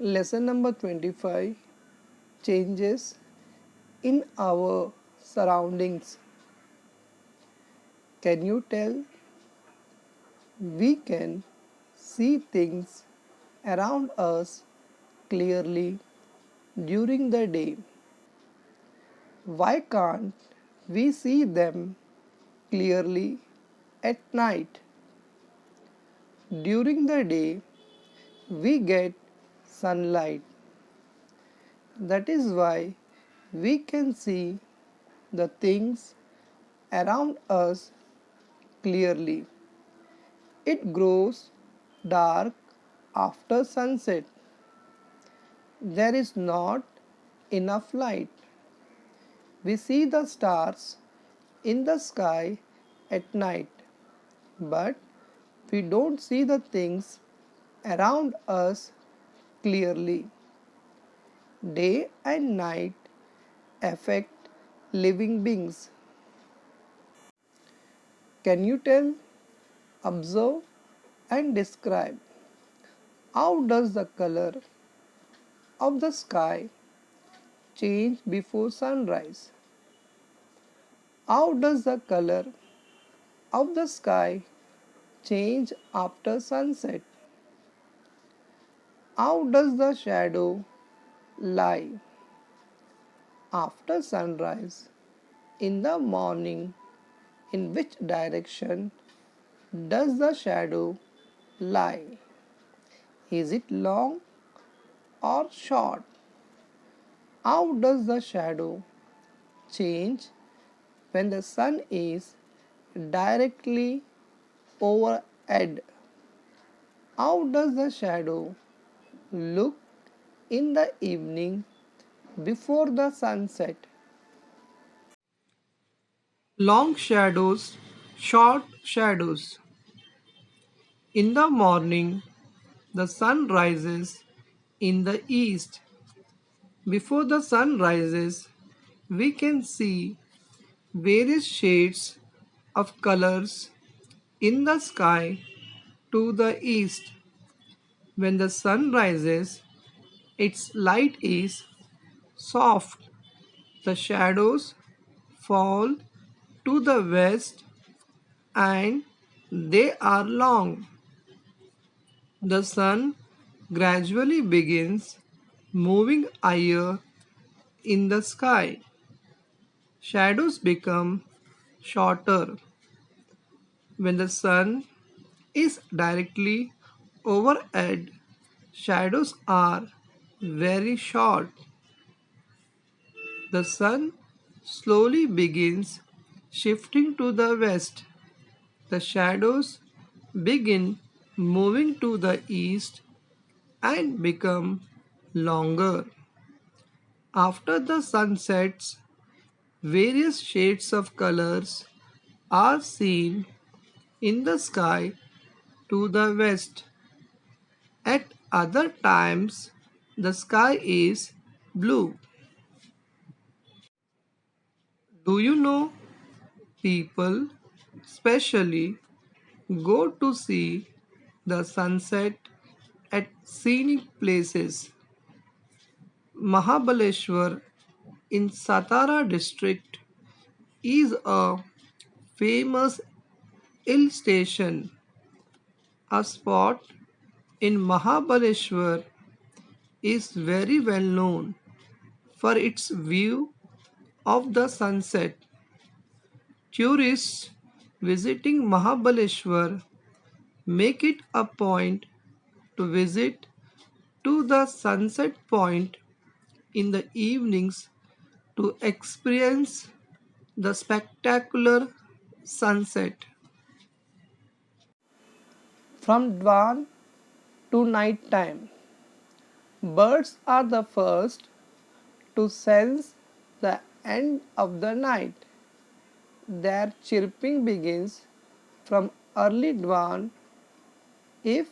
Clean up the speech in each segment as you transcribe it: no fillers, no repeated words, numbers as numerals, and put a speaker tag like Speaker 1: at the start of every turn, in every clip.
Speaker 1: Lesson number 25, Changes in our surroundings. Can you tell? We can see things around us clearly during the day. Why can't we see them clearly at night? During the day, we get sunlight. That is why we can see the things around us clearly. It grows dark after sunset. There is not enough light. We see the stars in the sky at night, but we don't see the things around us clearly. Day and night affect living beings. Can you tell, observe, and describe how does the color of the sky change before sunrise? How does the color of the sky change after sunset? How does the shadow lie after sunrise? In the morning, in which direction does the shadow lie? Is it long or short? How does the shadow change when the sun is directly overhead? How does the shadow look in the evening before the sunset? Long shadows, short shadows. In the morning, the sun rises in the east. Before the sun rises, we can see various shades of colors in the sky to the east. When the sun rises, its light is soft. The shadows fall to the west and they are long. The sun gradually begins moving higher in the sky. Shadows become shorter. When the sun is directly overhead, shadows are very short. The sun slowly begins shifting to the west. The shadows begin moving to the east and become longer. After the sun sets, various shades of colors are seen in the sky to the west. At other times, the sky is blue. Do you know people especially go to see the sunset at scenic places? Mahabaleshwar in Satara district is a famous hill station. A spot in Mahabaleshwar is very well known for its view of the sunset. Tourists visiting Mahabaleshwar make it a point to visit to the sunset point in the evenings to experience the spectacular sunset. From dawn to night time, birds are the first to sense the end of the night. Their chirping begins from early dawn. If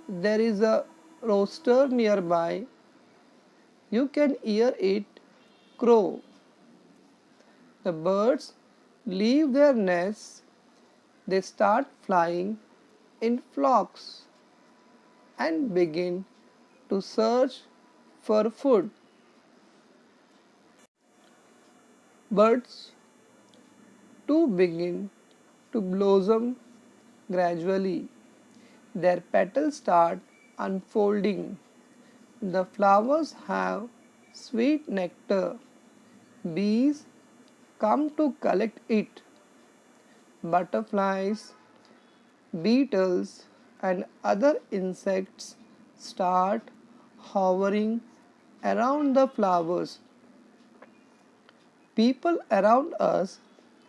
Speaker 1: there is a rooster nearby, you can hear it crow. The birds leave their nests, they start flying in flocks and begin to search for food. Buds too begin to blossom gradually. Their petals start unfolding. The flowers have sweet nectar. Bees come to collect it. Butterflies, beetles, and other insects start hovering around the flowers. People around us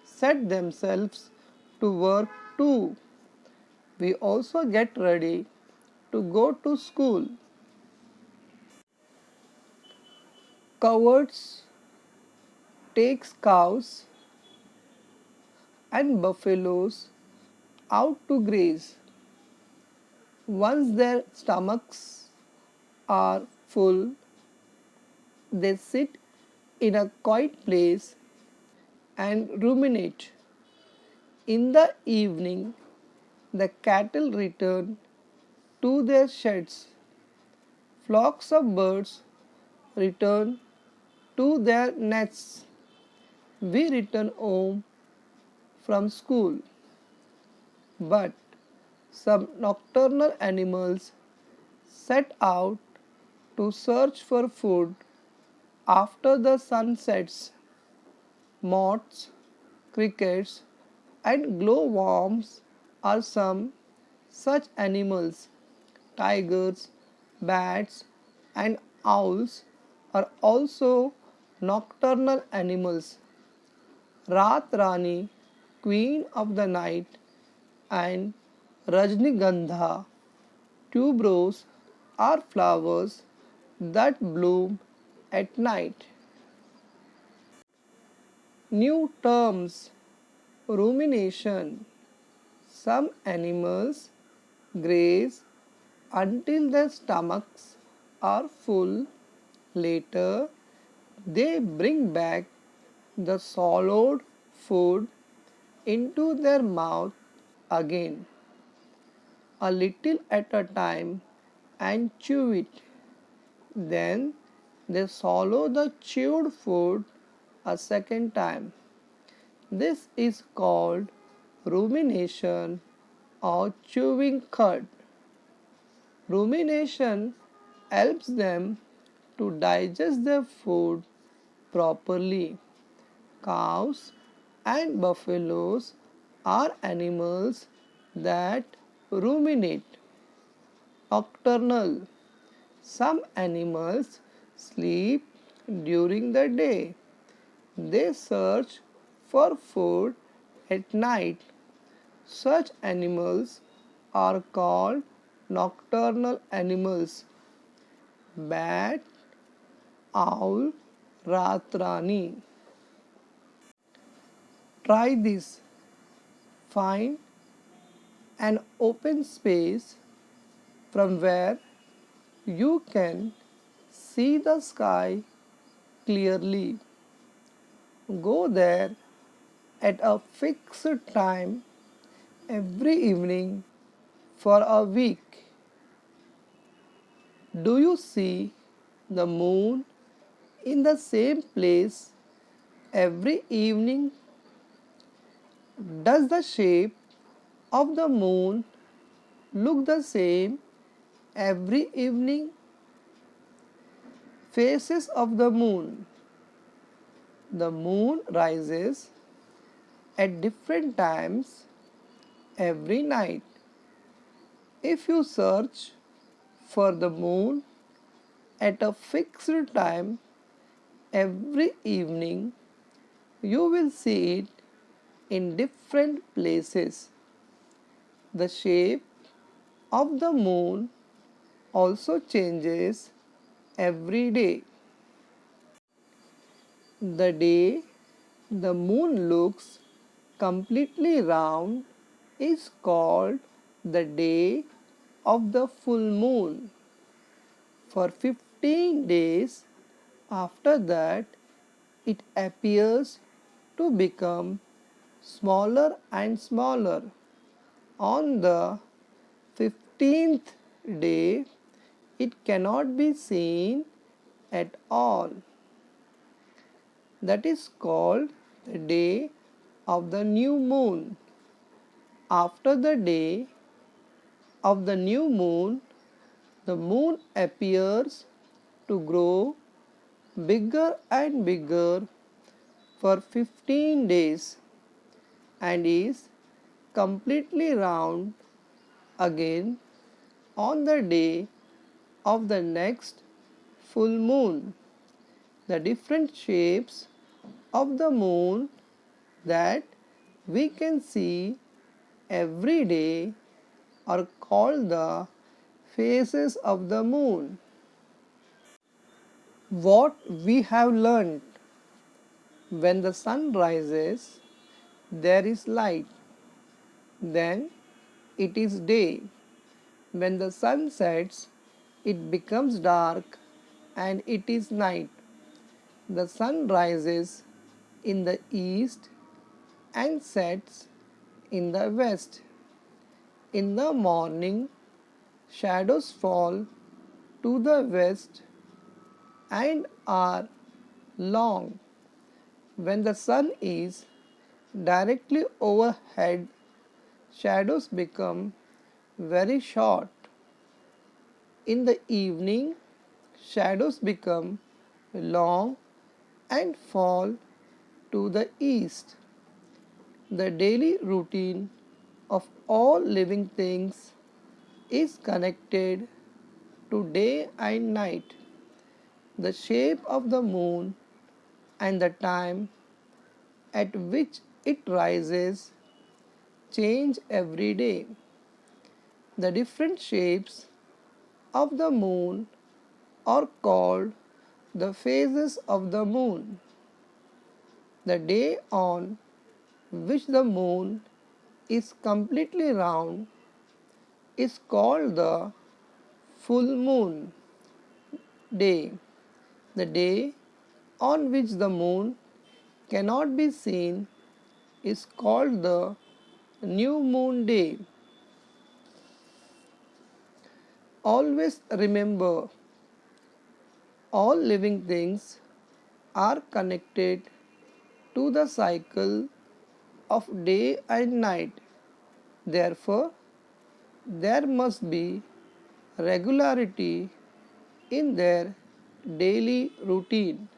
Speaker 1: set themselves to work too. We also get ready to go to school. Cowards takes cows and buffaloes out to graze. Once their stomachs are full, they sit in a quiet place and ruminate. In the evening, the cattle return to their sheds. Flocks of birds return to their nests. We return home from school. But some nocturnal animals set out to search for food after the sun sets. Moths, crickets, and glowworms are some such animals. Tigers, bats, and owls are also nocturnal animals. Rat Rani, queen of the night, and Rajnigandha tuberose are flowers that bloom at night. New terms: rumination. Some animals graze until their stomachs are full. Later, they bring back the swallowed food into their mouth again, a little at a time, and chew it. Then they swallow the chewed food a second time. This is called rumination or chewing cud. Rumination helps them to digest their food properly. Cows and buffaloes are animals that ruminate. Nocturnal. Some animals sleep during the day. They search for food at night. Such animals are called nocturnal animals. Bat, owl, ratrani. Try this. Find an open space from where you can see the sky clearly. Go there at a fixed time every evening for a week. Do you see the moon in the same place every evening? Does the shape of the moon look the same every evening? Phases of the moon. The moon rises at different times every night. If you search for the moon at a fixed time every evening, you will see it in different places. The shape of the moon also changes every day. The day the moon looks completely round is called the day of the full moon. For 15 days after that, it appears to become smaller and smaller. On the 15th day, it cannot be seen at all. That is called the day of the new moon. After the day of the new moon, the moon appears to grow bigger and bigger for 15 days and is completely round again on the day of the next full moon. The different shapes of the moon that we can see every day are called the phases of the moon. What we have learned: when the sun rises, there is light, then it is day. When the sun sets, it becomes dark and it is night. The sun rises in the east and sets in the west. In the morning, shadows fall to the west and are long. When the sun is directly overhead, shadows become very short. In the evening, shadows become long and fall to the east. The daily routine of all living things is connected to day and night. The shape of the moon and the time at which it rises change every day. The different shapes of the moon are called the phases of the moon. The day on which the moon is completely round is called the full moon day. The day on which the moon cannot be seen is called the new moon day. Always remember, all living things are connected to the cycle of day and night. Therefore, there must be regularity in their daily routine.